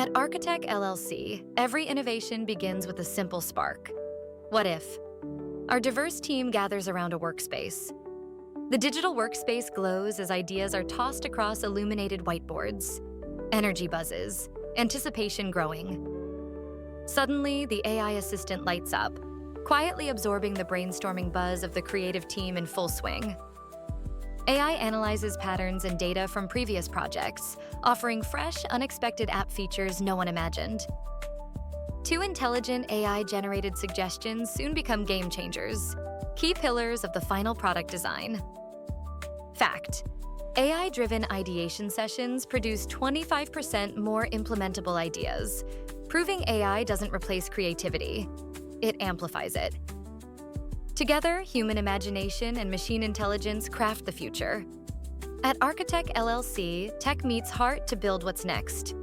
At Arkotech LLC, every innovation begins with a simple spark. What if? Our diverse team gathers around a workspace. The digital workspace glows as ideas are tossed across illuminated whiteboards. Energy buzzes, anticipation growing. Suddenly, the AI assistant lights up, quietly absorbing the brainstorming buzz of the creative team in full swing. AI analyzes patterns and data from previous projects, offering fresh, unexpected app features no one imagined. Two intelligent AI-generated suggestions soon become game changers, key pillars of the final product design. Fact: AI-driven ideation sessions produce 25% more implementable ideas, proving AI doesn't replace creativity, it amplifies it. Together, human imagination and machine intelligence craft the future. At Arkotech LLC, tech meets heart to build what's next.